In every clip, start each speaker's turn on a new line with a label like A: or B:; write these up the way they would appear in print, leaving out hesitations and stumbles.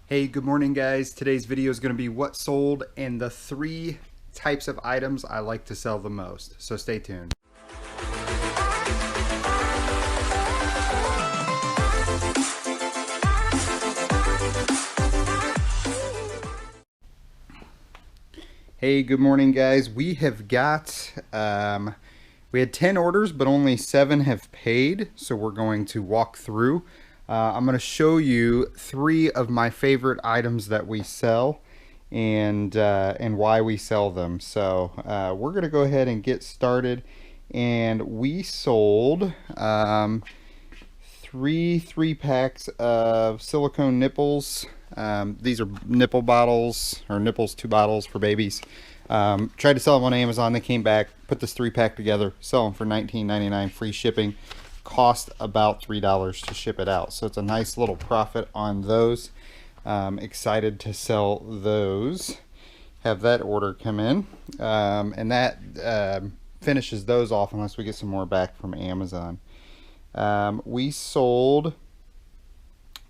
A: Hey, good morning guys. Today's video is going to be what sold and the 3 types of items I like to sell the most. So stay tuned. Hey, good morning guys. We have got, we had 10 orders, but only 7 have paid. So we're going to walk through. I'm going to show you 3 of my favorite items that we sell and why we sell them. So we're going to go ahead and get started. And we sold 3 packs of silicone nipples. These are nipple bottles, or nipples 2 bottles for babies. Tried to sell them on Amazon. They came back, put this 3-pack together, sell them for $19.99 free shipping. Cost about $3 to ship it out, so it's a nice little profit on those. Excited to sell those, have that order come in, and that finishes those off unless we get some more back from Amazon. We sold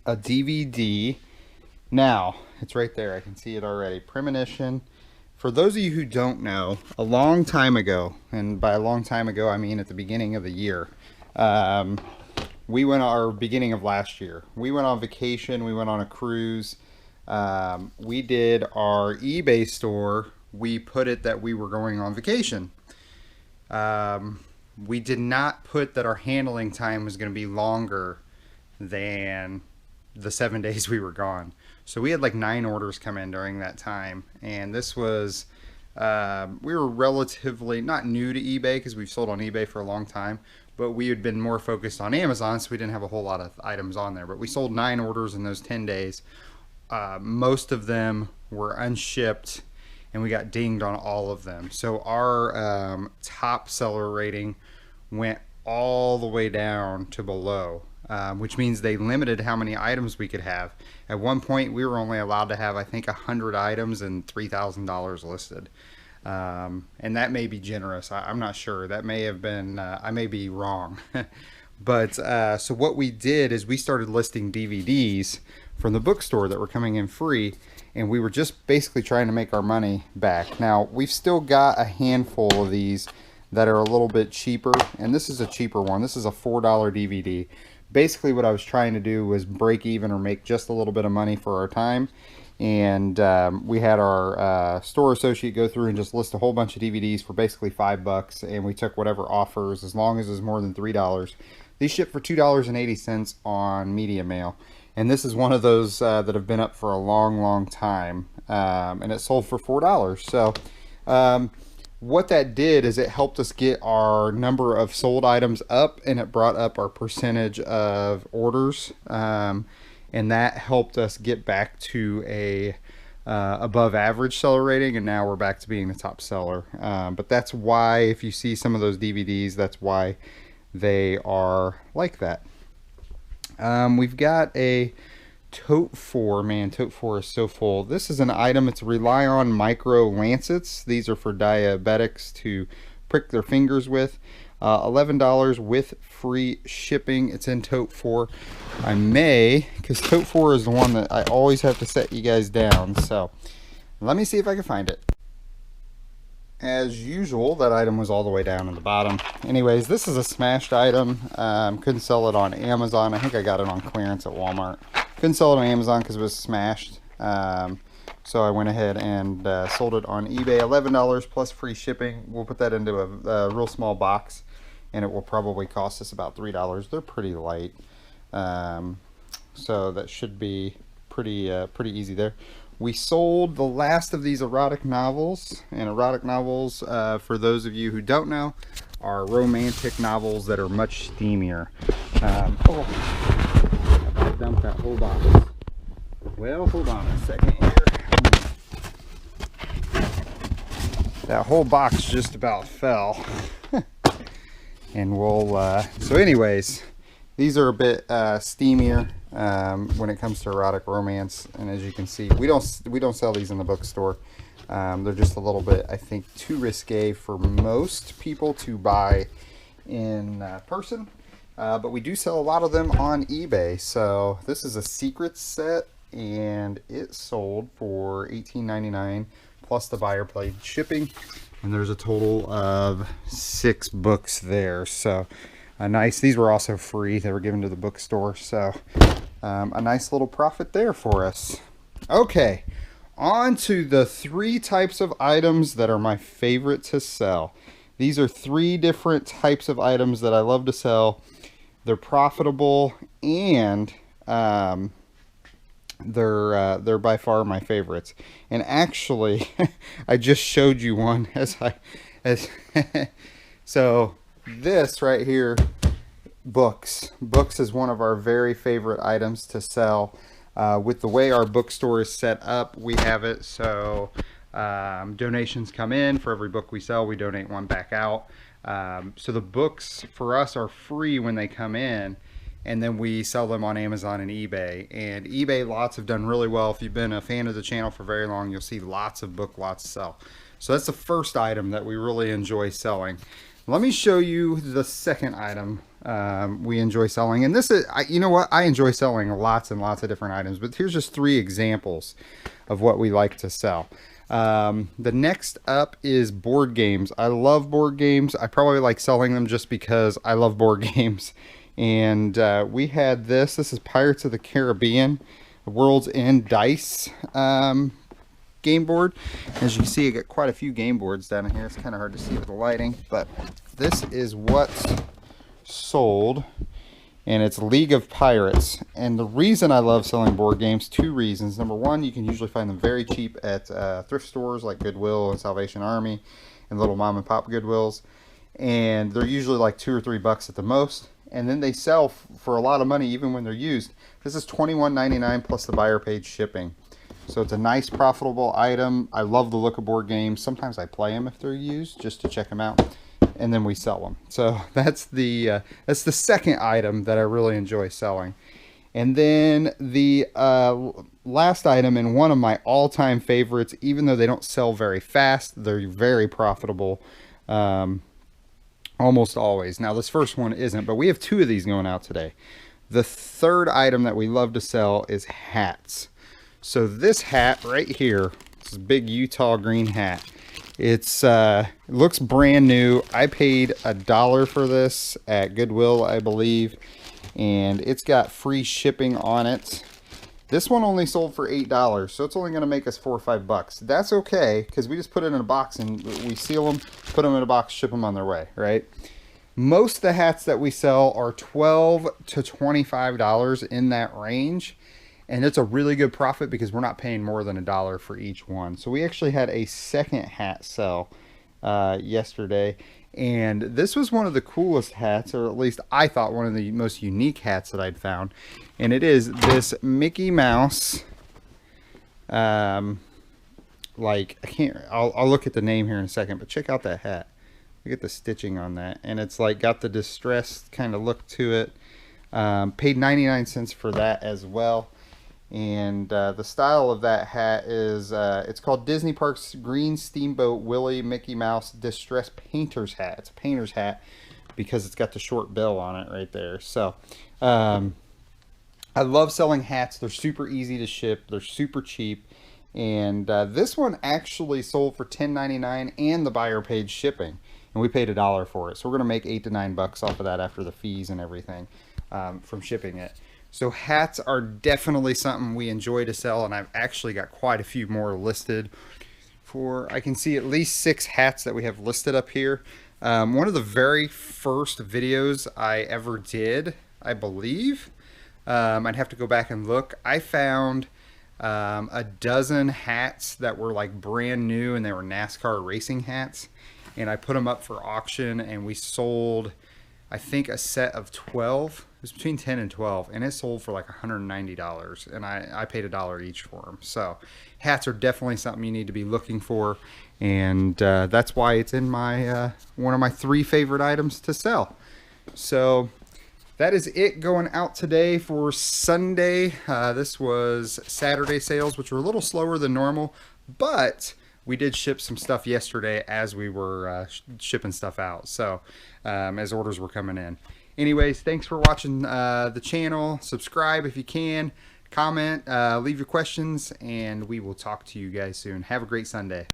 A: a DVD. Now it's right there, I can see it already. Premonition. For those of you who don't know, a long time ago, and by a long time ago I mean at the beginning of the year, beginning of last year, we went on vacation, we went on a cruise. We did our eBay store, we put it that we were going on vacation. We did not put that our handling time was going to be longer than the 7 days we were gone. So we had like 9 orders come in during that time, and this was we were relatively not new to eBay because we've sold on eBay for a long time, but we had been more focused on Amazon, so we didn't have a whole lot of items on there. But we sold 9 orders in those 10 days. Most of them were unshipped, and we got dinged on all of them. So our top seller rating went all the way down to below, which means they limited how many items we could have. At one point, we were only allowed to have, I think, 100 items and $3,000 listed. And that may be generous. I'm not sure. That may have been, I may be wrong. But so what we did is we started listing DVDs from the bookstore that were coming in free, and we were just basically trying to make our money back. Now, we've still got a handful of these that are a little bit cheaper, and this is a cheaper one. This is a $4 DVD. Basically what I was trying to do was break even or make just a little bit of money for our time. And we had our store associate go through and just list a whole bunch of DVDs for basically $5, and we took whatever offers as long as it's more than $3. These ship for $2.80 on media mail, and this is one of those that have been up for a long time, and it sold for $4. So what that did is it helped us get our number of sold items up, and it brought up our percentage of orders, and that helped us get back to a above average seller rating, and now we're back to being the top seller. But that's why, if you see some of those DVDs, that's why they are like that. We've got a Tote 4. Man, Tote 4 is so full. This is an item. It's Rely On Micro Lancets. These are for diabetics to prick their fingers with. $11 with free shipping. It's in Tote 4. I may, because Tote 4 is the one that I always have to set you guys down. So let me see if I can find it. As usual, that item was all the way down in the bottom. Anyways, this is a smashed item. Couldn't sell it on Amazon. I think I got it on clearance at Walmart. Couldn't sell it on Amazon because it was smashed. So I went ahead and sold it on eBay. $11 plus free shipping. We'll put that into a real small box, and it will probably cost us about $3. They're pretty light. So that should be pretty easy there. We sold the last of these erotic novels, and erotic novels, for those of you who don't know, are romantic novels that are much steamier. Oh, I dumped that whole box. Well, hold on a second here. That whole box just about fell. And we'll, so anyways, these are a bit steamier when it comes to erotic romance, and as you can see, we don't sell these in the bookstore. They're just a little bit, I think, too risque for most people to buy in person. But we do sell a lot of them on eBay. So this is a secret set. and it sold for $18.99 plus the buyer paid shipping. And there's a total of 6 books there. So nice. These were also free. They were given to the bookstore. So a nice little profit there for us. Okay, on to the 3 types of items that are my favorite to sell. These are 3 different types of items that I love to sell. They're profitable, and they're by far my favorites. And actually, I just showed you one so this right here, books is one of our very favorite items to sell. With the way our bookstore is set up, we have it so donations come in. For every book we sell, we donate one back out. So the books for us are free when they come in, and then we sell them on Amazon and eBay. And eBay lots have done really well. If you've been a fan of the channel for very long, you'll see lots of book lots sell. So that's the first item that we really enjoy selling. Let me show you the second item we enjoy selling. And this is, you know what, I enjoy selling lots and lots of different items, but here's just 3 examples of what we like to sell. The next up is board games. I love board games. I probably like selling them just because I love board games. And we had this is Pirates of the Caribbean, World's End Dice game board. As you can see, I got quite a few game boards down in here. It's kind of hard to see with the lighting, but this is what's sold, and it's League of Pirates. And the reason I love selling board games, 2 reasons. Number one, you can usually find them very cheap at thrift stores like Goodwill and Salvation Army and little mom and pop Goodwills, and they're usually like $2 or $3 at the most. And then they sell for a lot of money even when they're used. This is $21.99 plus the buyer paid shipping. So it's a nice profitable item. I love the look of board games. Sometimes I play them if they're used just to check them out, and then we sell them. So that's the second item that I really enjoy selling. And then the last item, and one of my all-time favorites, even though they don't sell very fast, they're very profitable almost always. Now this first one isn't, but we have 2 of these going out today. The third item that we love to sell is hats. So this hat right here, this big Utah green hat, it looks brand new. I paid $1 for this at Goodwill, I believe, and it's got free shipping on it. This one only sold for $8, so it's only going to make us $4 or $5. That's okay, because we just put it in a box and we seal them, put them in a box, ship them on their way, right? Most of the hats that we sell are $12 to $25 in that range. And it's a really good profit because we're not paying more than $1 for each one. So we actually had a second hat sell yesterday. And this was one of the coolest hats, or at least I thought one of the most unique hats that I'd found. And it is this Mickey Mouse, I'll look at the name here in a second, but check out that hat. Look at the stitching on that. And it's like got the distressed kind of look to it. Paid 99 cents for that as well. And the style of that hat is, it's called Disney Parks Green Steamboat Willie Mickey Mouse Distressed Painter's Hat. It's a painter's hat because it's got the short bill on it right there. So I love selling hats. They're super easy to ship. They're super cheap. And this one actually sold for $10.99 and the buyer paid shipping. And we paid $1 for it. So we're going to make $8 to $9 off of that after the fees and everything from shipping it. So hats are definitely something we enjoy to sell, and I've actually got quite a few more listed. I can see at least 6 hats that we have listed up here. One of the very first videos I ever did, I believe, I'd have to go back and look, I found a dozen hats that were like brand new, and they were NASCAR racing hats, and I put them up for auction, and we sold, I think, a set of 12. It was between 10 and 12, and it sold for like $190, and I paid $1 each for them. So hats are definitely something you need to be looking for, and that's why it's in my one of my 3 favorite items to sell. So that is it going out today for Sunday. This was Saturday sales, which were a little slower than normal, but we did ship some stuff yesterday as we were shipping stuff out, so as orders were coming in. Anyways, thanks for watching the channel. Subscribe if you can. comment, leave your questions, and we will talk to you guys soon. Have a great Sunday.